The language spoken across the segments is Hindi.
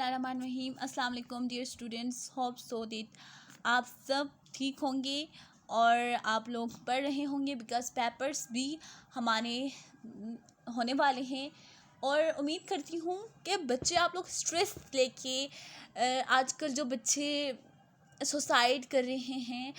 बिस्मिल्लाहिर्रहमानिर्रहीम। अस्सलाम वालेकुम dear students, hope so that आप सब ठीक होंगे और आप लोग पढ़ रहे होंगे बिकॉज़ पेपर्स भी हमारे होने वाले हैं। और उम्मीद करती हूँ कि बच्चे आप लोग स्ट्रेस लेके आजकल जो बच्चे सुसाइड कर रहे हैं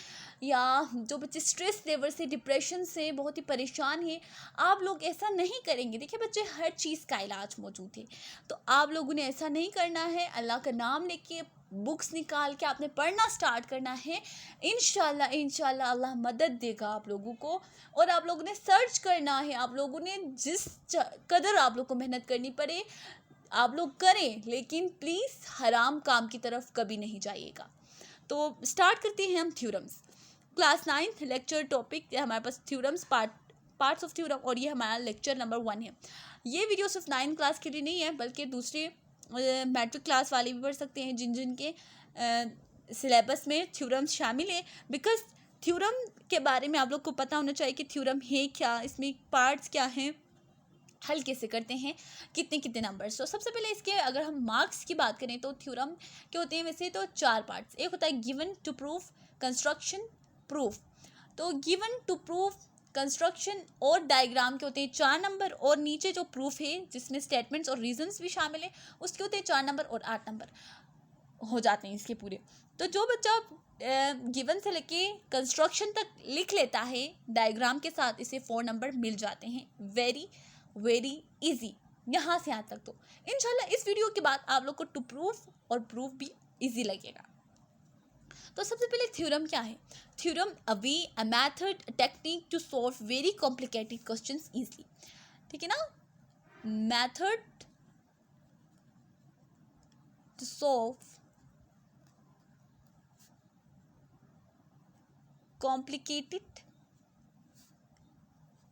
या जो बच्चे स्ट्रेस लेवल से डिप्रेशन से बहुत ही परेशान हैं, आप लोग ऐसा नहीं करेंगे। देखिए बच्चे, हर चीज़ का इलाज मौजूद है, तो आप लोगों ने ऐसा नहीं करना है। अल्लाह का नाम लेके बुक्स निकाल के आपने पढ़ना स्टार्ट करना है। इंशाल्लाह अल्लाह मदद देगा आप लोगों को। और आप लोगों ने सर्च करना है, आप लोगों ने जिस कदर आप लोग को मेहनत करनी पड़े आप लोग करें, लेकिन प्लीज़ हराम काम की तरफ कभी नहीं जाइएगा। तो स्टार्ट करते हैं हम थ्योरम्स। क्लास 9 लेक्चर टॉपिक हमारे पास थ्योरम्स, पार्ट्स ऑफ थ्योरम, और ये हमारा लेक्चर नंबर 1 है। ये वीडियो सिर्फ 9 क्लास के लिए नहीं है, बल्कि दूसरे मैट्रिक क्लास वाले भी पढ़ सकते हैं जिन के सिलेबस में थ्योरम्स शामिल है। बिकॉज थ्योरम के बारे में आप लोग को पता होना चाहिए कि थ्योरम है क्या, इसमें पार्ट्स क्या हैं, हल कैसे करते हैं, कितने कितने नंबर्स। तो सबसे पहले इसके अगर हम मार्क्स की बात करें तो थ्योरम के होते हैं वैसे तो 4 पार्ट्स। एक होता है given to proof, construction, proof. तो गिवन टू प्रूफ, कंस्ट्रक्शन और डायग्राम के होते हैं 4 नंबर, और नीचे जो प्रूफ है जिसमें स्टेटमेंट्स और रीजंस भी शामिल है उसके होते हैं 4 नंबर और 8 नंबर हो जाते हैं इसके पूरे। तो जो बच्चा गिवन से लेके कंस्ट्रक्शन तक लिख लेता है डायग्राम के साथ, इसे 4 नंबर मिल जाते हैं। वेरी इजी यहाँ से यहाँ तक। तो इंशाल्लाह इस वीडियो के बाद आप लोग को टू प्रूफ और प्रूफ भी इजी लगेगा। तो सबसे पहले थ्योरम क्या है? Theorem a method, technique to solve very complicated questions easily. ठीक है ना? Method to solve complicated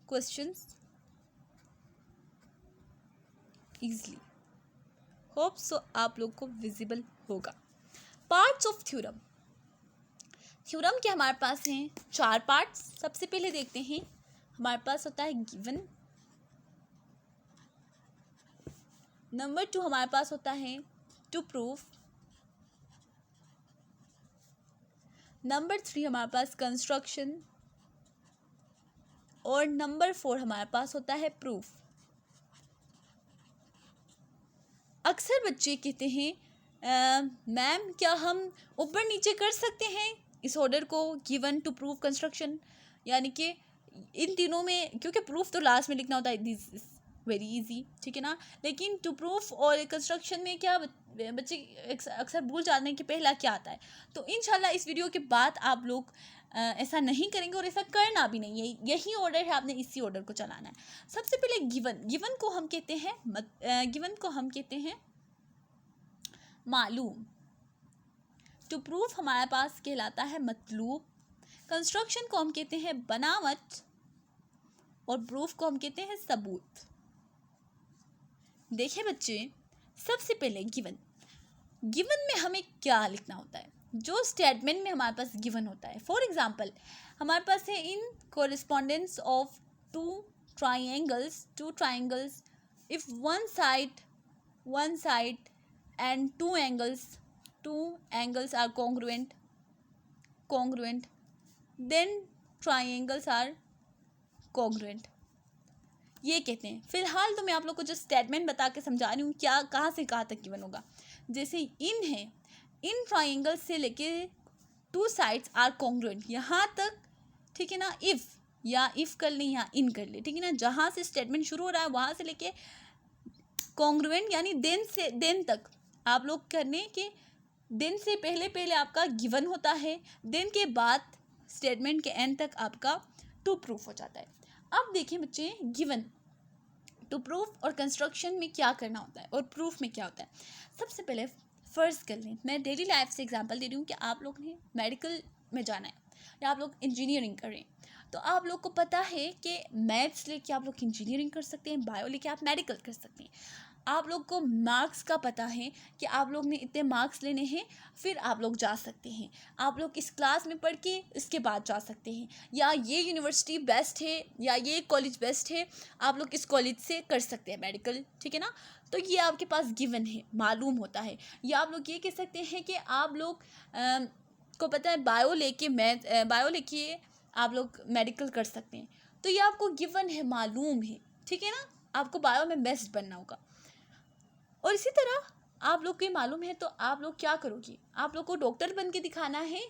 questions easily. Hope so आप लोग को विजिबल होगा। Parts of theorem. थ्योरम के हमारे पास हैं 4 पार्ट्स। सबसे पहले देखते हैं, हमारे पास होता है गिवन। नंबर 2 हमारे पास होता है टू प्रूफ। नंबर 3 हमारे पास कंस्ट्रक्शन, और नंबर 4 हमारे पास होता है प्रूफ। अक्सर बच्चे कहते हैं मैम क्या हम ऊपर नीचे कर सकते हैं इस ऑर्डर को, गिवन टू प्रूफ कंस्ट्रक्शन, यानी कि इन तीनों में, क्योंकि प्रूफ तो लास्ट में लिखना होता है, दिस इज वेरी इजी, ठीक है ना। लेकिन टू प्रूफ और कंस्ट्रक्शन में क्या बच्चे अक्सर भूल जाते हैं कि पहला क्या आता है। तो इंशाल्लाह इस वीडियो के बाद आप लोग ऐसा नहीं करेंगे और ऐसा करना भी नहीं है। यही ऑर्डर है, आपने इसी ऑर्डर को चलाना है। सबसे पहले गिवन को हम कहते हैं मालूम। टू प्रूफ हमारे पास कहलाता है मतलूब। कंस्ट्रक्शन को हम कहते हैं बनावट, और प्रूफ को हम कहते हैं सबूत। देखिए बच्चे, सबसे पहले गिवन में हमें क्या लिखना होता है? जो स्टेटमेंट में हमारे पास गिवन होता है। फॉर एग्जाम्पल हमारे पास है in correspondence of two triangles if one side and two angles are congruent, then triangles are congruent, ये कहते हैं। फिलहाल तो मैं आप लोग को जो स्टेटमेंट बता के समझा रही हूँ, क्या कहाँ से कहाँ तक गिवन होगा। जैसे इन है, इन ट्राइंगल से लेके टू साइड्स आर कॉन्ग्रुएंट, यहाँ तक, ठीक है ना। इफ़ या इफ़ कर ले, यहाँ इन कर ले, ठीक है ना। जहाँ से स्टेटमेंट शुरू हो रहा है वहाँ से लेके कॉन्ग्रुएंट यानी देन से देन तक आप लोग करने के, दिन से पहले आपका गिवन होता है, दिन के बाद स्टेटमेंट के एंड तक आपका टू प्रूफ हो जाता है। अब देखिए बच्चे, गिवन, टू प्रूफ और कंस्ट्रक्शन में क्या करना होता है और प्रूफ में क्या होता है। सबसे पहले फ़र्ज़ कर लें, मैं डेली लाइफ से एग्जांपल दे रही हूँ कि आप लोग ने मेडिकल में जाना है या आप लोग इंजीनियरिंग कर रहे हैं, तो आप लोग को पता है कि मैथ्स लेके आप लोग इंजीनियरिंग कर सकते हैं, बायो लेके आप मेडिकल कर सकते हैं। आप लोग को मार्क्स का पता है कि आप लोग ने इतने मार्क्स लेने हैं, फिर आप लोग जा सकते हैं। आप लोग इस क्लास में पढ़ के इसके बाद जा सकते हैं, या ये यूनिवर्सिटी बेस्ट है या ये कॉलेज बेस्ट है, आप लोग इस कॉलेज से कर सकते हैं मेडिकल, ठीक है ना। तो ये आपके पास गिवन है, मालूम होता है। या आप लोग ये कह सकते हैं कि आप लोग को पता है बायो लेके आप लोग मेडिकल कर सकते हैं, तो ये आपको गिवन है, मालूम है, ठीक है ना। आपको बायो में बेस्ट बनना होगा। और इसी तरह आप लोग को ये मालूम है, तो आप लोग क्या करोगे, आप लोग को डॉक्टर बन के दिखाना है,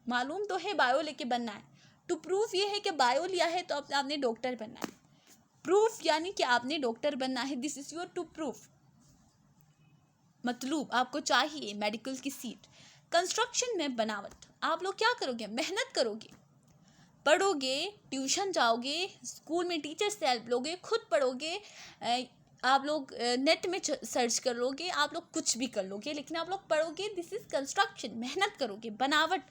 मालूम तो है बायो लेके बनना है। टू प्रूफ ये है कि बायो लिया है तो आपने डॉक्टर बनना है। प्रूफ यानी कि आपने डॉक्टर बनना है, this is your two proof, मतलब आपको चाहिए मेडिकल की सीट। कंस्ट्रक्शन में बनावट, आप लोग क्या करोगे, मेहनत करोगे, पढ़ोगे, ट्यूशन जाओगे, स्कूल में टीचर से हेल्प लोगे, खुद पढ़ोगे, आप लोग नेट में सर्च कर लोगे, आप लोग कुछ भी कर लोगे, लेकिन आप लोग पढ़ोगे। दिस इज कंस्ट्रक्शन, मेहनत करोगे, बनावट,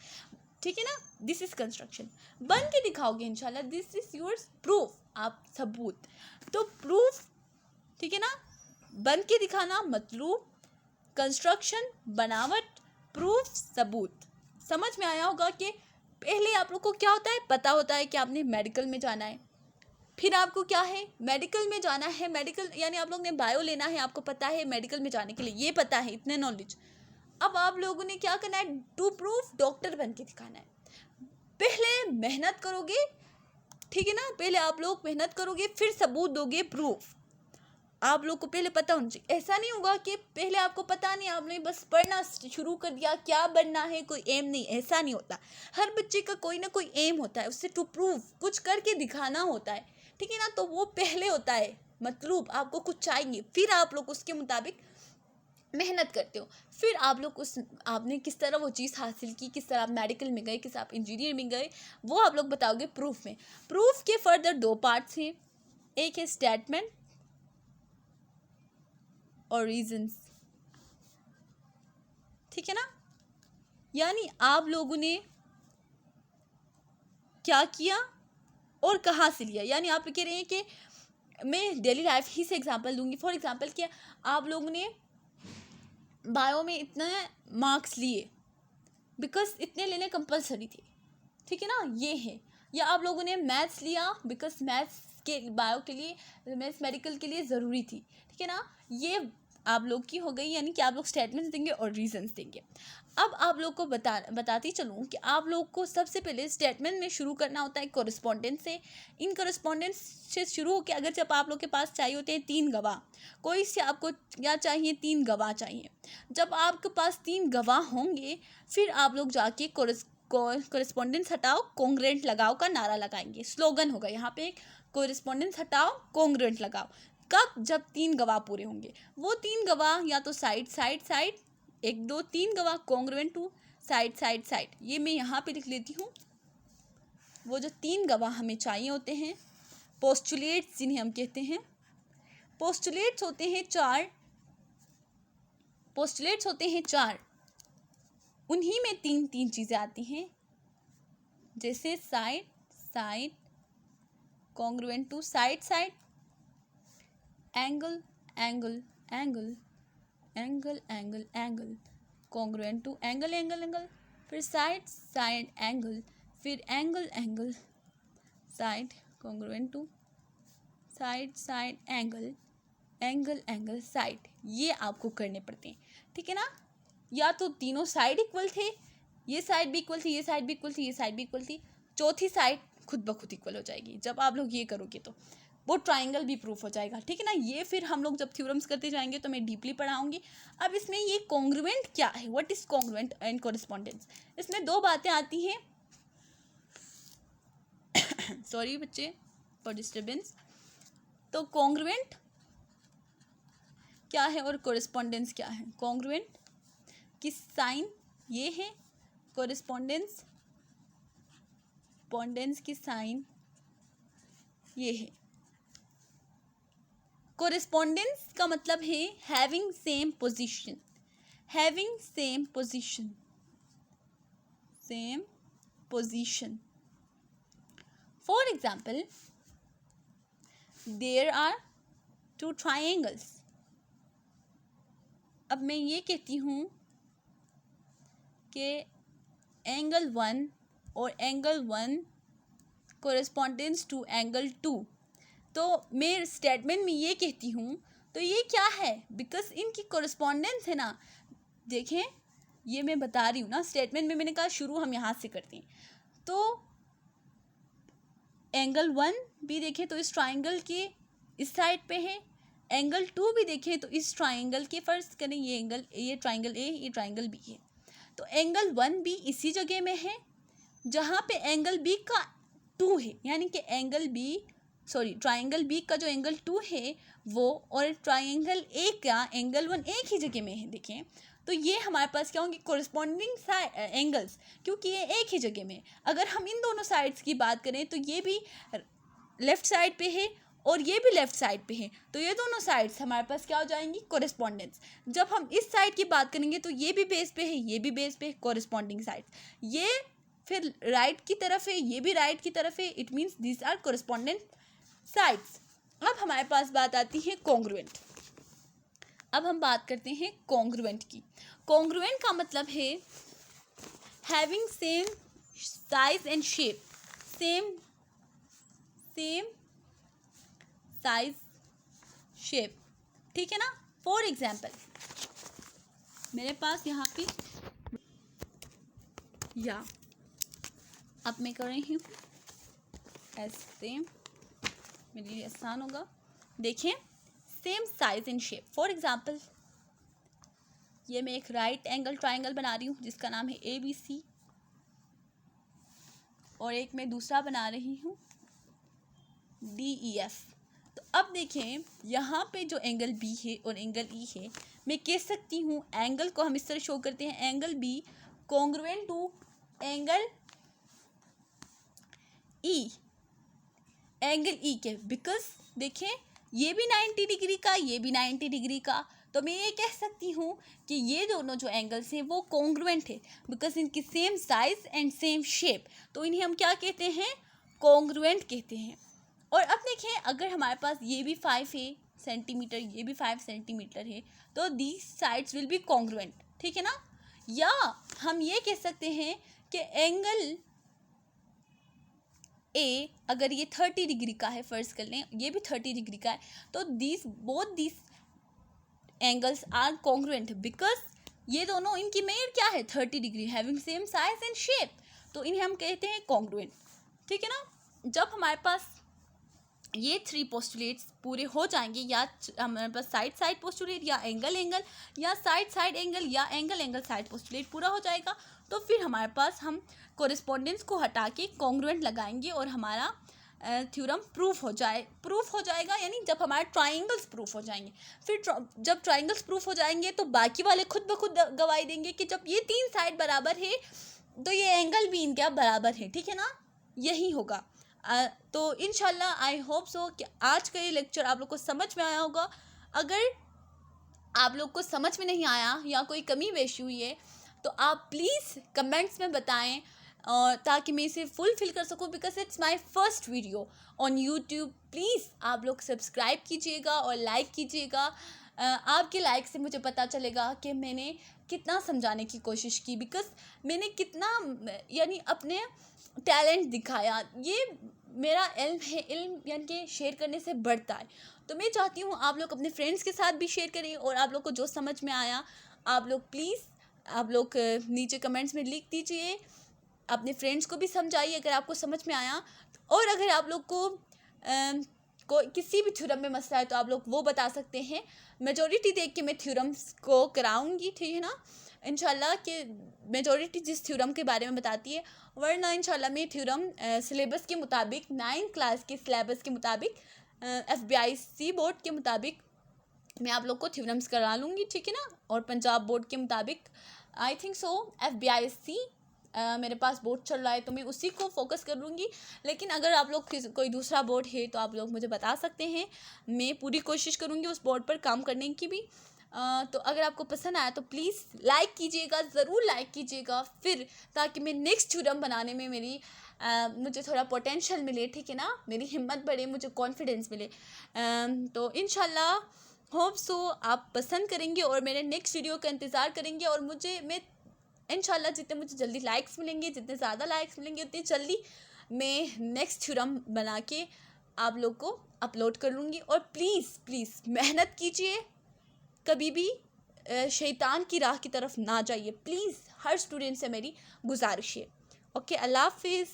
ठीक है ना। दिस इज कंस्ट्रक्शन, बन के दिखाओगे इंशाल्लाह, दिस इज योर प्रूफ, आप सबूत। तो प्रूफ, ठीक है ना, बन के दिखाना, मतलब कंस्ट्रक्शन, बनावट, प्रूफ, सबूत। समझ में आया होगा कि पहले आप लोग को क्या होता है, पता होता है कि आपने मेडिकल में जाना है, फिर आपको क्या है, मेडिकल में जाना है। मेडिकल यानी आप लोग ने बायो लेना है, आपको पता है मेडिकल में जाने के लिए, ये पता है, इतने नॉलेज। अब आप लोगों ने क्या करना है, टू प्रूफ, डॉक्टर बन के दिखाना है। पहले मेहनत करोगे, ठीक है ना, पहले आप लोग मेहनत करोगे, फिर सबूत दोगे, प्रूफ। आप लोग को पहले पता होना चाहिए। ऐसा नहीं होगा कि पहले आपको पता नहीं, आपने बस पढ़ना शुरू कर दिया, क्या बनना है, कोई एम नहीं, ऐसा नहीं होता। हर बच्चे का कोई ना कोई एम होता है, उससे टू प्रूफ कुछ करके दिखाना होता है, ठीक है ना। तो वो पहले होता है, मतलब आपको कुछ चाहिए, फिर आप लोग उसके मुताबिक मेहनत करते हो, फिर आप लोग आपने किस तरह वो चीज़ हासिल की, किस तरह आप मेडिकल में गए, किस आप इंजीनियर में गए, वो आप लोग बताओगे प्रूफ में। प्रूफ के फर्दर दो पार्ट्स हैं, एक है स्टेटमेंट और रीजंस, ठीक है ना। यानी आप लोगों ने क्या किया और कहाँ से लिया, यानी आप कह रहे हैं कि मैं डेली लाइफ ही से एग्जांपल दूंगी। फॉर एग्जांपल कि आप लोगों ने बायो में इतने मार्क्स लिए बिकॉज इतने लेने कंपलसरी थे, ठीक है ना, ये है। या आप लोगों ने मैथ्स लिया बिकॉज मैथ्स के बायो के लिए, मैथ्स मेडिकल के लिए ज़रूरी थी, ठीक है ना। ये आप लोग की हो गई, यानी कि आप लोग स्टेटमेंट्स देंगे और रीजंस देंगे। अब आप लोग को बताती चलूँ कि आप लोग को सबसे पहले स्टेटमेंट में शुरू करना होता है कोरिस्पोंडेंस से। इन कोरिस्पोंडेंस से शुरू होकर अगर जब आप लोग के पास चाहिए होते हैं 3 गवाह, कोई से आपको क्या चाहिए, 3 गवाह चाहिए। जब आपके पास 3 गवाह होंगे, फिर आप लोग जाके कोरिस्पोंडेंस हटाओ कॉन्ग्रुएंट लगाओ का नारा लगाएंगे, स्लोगन होगा यहाँ पे, कोरिस्पोंडेंस हटाओ कॉन्ग्रुएंट लगाओ। कब, जब 3 गवाह पूरे होंगे। वो 3 गवाह या तो साइड साइड साइड, 1 2 3 गवाह congruent to side side side, ये मैं यहाँ पे लिख लेती हूँ। वो जो 3 गवाह हमें चाहिए होते हैं, पोस्टुलेट्स जिन्हें हम कहते हैं, पोस्टुलेट्स होते हैं 4, पोस्टुलेट्स होते हैं 4, उन्हीं में 3 चीज़ें आती हैं, जैसे side side, congruent to side side, angle angle angle angle angle angle, congruent to angle angle angle, फिर साइड साइड एंगल, फिर angle angle side, congruent to side side angle angle angle side. ये आपको करने पड़ते हैं, ठीक है ना। या तो तीनों साइड इक्वल थे, ये साइड भी इक्वल थी, ये साइड भी इक्वल थी, ये साइड भी इक्वल थी, चौथी साइड खुद ब खुद इक्वल हो जाएगी। जब आप लोग ये करोगे तो वो ट्राइंगल भी प्रूफ हो जाएगा, ठीक है ना। ये फिर हम लोग जब थ्योरम्स करते जाएंगे तो मैं डीपली पढ़ाऊंगी। अब इसमें ये कॉन्ग्रुएंट क्या है, व्हाट इज कॉन्ग्रुएंट एंड कोरिस्पोंडेंस, इसमें 2 बातें आती हैं। सॉरी बच्चे फॉर डिस्टर्बेंस। तो कॉन्ग्रुएंट क्या है और कोरिस्पोंडेंस क्या है। कॉन्ग्रुएंट की साइन ये है, कोरिस्पोंडेंस की साइन ये है। कोरिस्पोंडेंस का मतलब है having same position, having same position, same position. For example, there are 2 triangles, अब मैं ये कहती हूँ कि एंगल 1 और एंगल 1 कोरेस्पॉन्डेंस टू एंगल 2, तो मैं स्टेटमेंट में ये कहती हूँ तो ये क्या है, बिकॉज इनकी कोरेस्पॉन्डेंस है ना। देखें, ये मैं बता रही हूँ ना, स्टेटमेंट में मैंने कहा शुरू हम यहाँ से करते हैं। तो एंगल 1 भी देखें तो इस ट्राइंगल के इस साइड पे है, एंगल 2 भी देखें तो इस ट्राइंगल के, फर्स्ट करें ये एंगल, ये ट्राइंगल ए, ये ट्राइंगल बी है, तो एंगल 1 भी इसी जगह में है जहाँ पे एंगल बी का 2 है, यानी कि ट्राइंगल बी का जो एंगल 2 है वो, और ट्राइंगल ए का एंगल 1 एक ही जगह में है। देखें तो ये हमारे पास क्या होंगे, कोरिस्पॉन्डिंग एंगल्स, क्योंकि ये एक ही जगह में। अगर हम इन दोनों साइड्स की बात करें तो ये भी लेफ़्ट साइड पे है और ये भी लेफ़्ट साइड पे है, तो ये दोनों साइड्स हमारे पास क्या हो जाएंगी, कोरिस्पॉन्डेंस। जब हम इस साइड की बात करेंगे तो ये भी बेस पे है, ये भी बेस पे है, कोरिस्पॉन्डिंग साइड्स। ये फिर राइट की तरफ है, ये भी राइट की तरफ है, it means this are correspondent sides. अब हमारे पास बात आती है कॉन्ग्रुएंट। अब हम बात करते हैं कॉन्ग्रुएंट की। कॉन्ग्रुएंट का मतलब है having same size and shape, same size shape, ठीक है ना। फॉर एग्जाम्पल मेरे पास यहाँ पे, या अब मैं कर रही हूँ ऐसे, मेरे लिए आसान होगा। देखें, same size and shape. For example ये मैं एक राइट एंगल ट्राइंगल बना रही हूँ जिसका नाम है ABC, और एक मैं दूसरा बना रही हूँ DEF। तो अब देखें, यहाँ पे जो एंगल B है और एंगल E है, मैं कह सकती हूँ एंगल को हम इस तरह शो करते हैं, angle B congruent to angle E, angle E के, बिकॉज देखें ये भी 90 डिग्री का, ये भी 90 डिग्री का, तो मैं ये कह सकती हूँ कि ये दोनों जो एंगल्स हैं वो कॉन्ग्रुएंट है, बिकॉज इनकी same size and same shape, तो इन्हें हम क्या कहते हैं, कॉन्ग्रुएंट कहते हैं। और अब देखें, अगर हमारे पास ये भी 5 है सेंटीमीटर, ये भी 5 सेंटीमीटर है, तो these sides will be congruent, ठीक है ना। या हम ये कह सकते हैं कि एंगल ए अगर ये 30 डिग्री का है, फर्ज कर लें ये भी 30 डिग्री का है, तो both this angles are congruent, because ये दोनों, इनकी मेजर क्या है, 30 degree, having same size and shape, तो इन्हें हम कहते हैं कॉन्ग्रुएंट, ठीक है ना। जब हमारे पास ये 3 पोस्टुलेट्स पूरे हो जाएंगे, या हमारे पास साइड साइड पोस्टुलेट, या एंगल एंगल, या साइड साइड एंगल, या एंगल एंगल साइड पोस्टुलेट पूरा हो जाएगा, तो फिर हमारे पास हम कोरिस्पॉन्डेंस को हटा के कॉन्ग्रुएंट लगाएंगे और हमारा थ्योरम प्रूफ हो जाएगा, यानी जब हमारे ट्राइंगल्स प्रूफ हो जाएंगे। फिर जब ट्राइंगल्स प्रूफ हो जाएंगे तो बाकी वाले खुद ब खुद गवाही देंगे कि जब ये 3 साइड बराबर है तो ये एंगल भी इनके बराबर है, ठीक है ना, यही होगा। तो इंशाल्लाह आई होप सो कि आज का ये लेक्चर आप लोग को समझ में आया होगा। अगर आप लोग को समझ में नहीं आया या कोई कमी पेशी हुई है तो आप प्लीज़ कमेंट्स में बताएं, ताकि मैं इसे फुलफिल कर सकूं, because it's my first video on YouTube. Please आप लोग सब्सक्राइब कीजिएगा और लाइक कीजिएगा। आपके लाइक से मुझे पता चलेगा कि मैंने कितना समझाने की कोशिश की, बिकॉज मैंने कितना यानी अपने टैलेंट दिखाया। ये मेरा इल्म है, इल्म यानी कि शेयर करने से बढ़ता है, तो मैं चाहती हूँ आप लोग अपने फ्रेंड्स के साथ भी शेयर करें, और आप लोग को जो समझ में आया आप लोग प्लीज़ आप लोग नीचे कमेंट्स में लिख दीजिए, अपने फ्रेंड्स को भी समझाइए अगर आपको समझ में आया। और अगर आप लोग को किसी भी थ्योरम में मसला है तो आप लोग वो बता सकते हैं, मेजॉरिटी देख के मैं थ्योरम्स को कराऊंगी, ठीक है ना, इंशाल्लाह कि मेजॉरिटी जिस थ्योरम के बारे में बताती है, वरना इंशाल्लाह मैं थ्योरम सिलेबस के मुताबिक 9th क्लास के सिलेबस के मुताबिक FBIC बोर्ड के मुताबिक मैं आप लोग को थ्योरम्स करा लूँगी, ठीक है ना। और पंजाब बोर्ड के मुताबिक आई थिंक सो FBIC मेरे पास बोर्ड चल रहा है तो मैं उसी को फोकस कर लूँगी। लेकिन अगर आप लोग कोई दूसरा बोर्ड है तो आप लोग मुझे बता सकते हैं, मैं पूरी कोशिश करूँगी उस बोर्ड पर काम करने की भी। तो अगर आपको पसंद आया तो प्लीज़ लाइक कीजिएगा, ज़रूर लाइक कीजिएगा, फिर ताकि मैं नेक्स्ट थ्योरम बनाने में मुझे थोड़ा पोटेंशियल मिले, ठीक है ना, मेरी हिम्मत बढ़े, मुझे कॉन्फिडेंस मिले। तो इंशाल्लाह होप सो आप पसंद करेंगे और मेरे नेक्स्ट वीडियो का इंतज़ार करेंगे। और मैं इंशाल्लाह जितने मुझे जल्दी लाइक्स मिलेंगे, जितने ज़्यादा लाइक्स मिलेंगे, उतनी जल्दी मैं नेक्स्ट थ्योरम बना के आप लोग को अपलोड कर लूँगी। और प्लीज़ प्लीज़ मेहनत कीजिए, कभी भी शैतान की राह की तरफ ना जाइए, प्लीज़। हर स्टूडेंट से मेरी गुजारिश है। ओके, अल्लाह हाफिज़।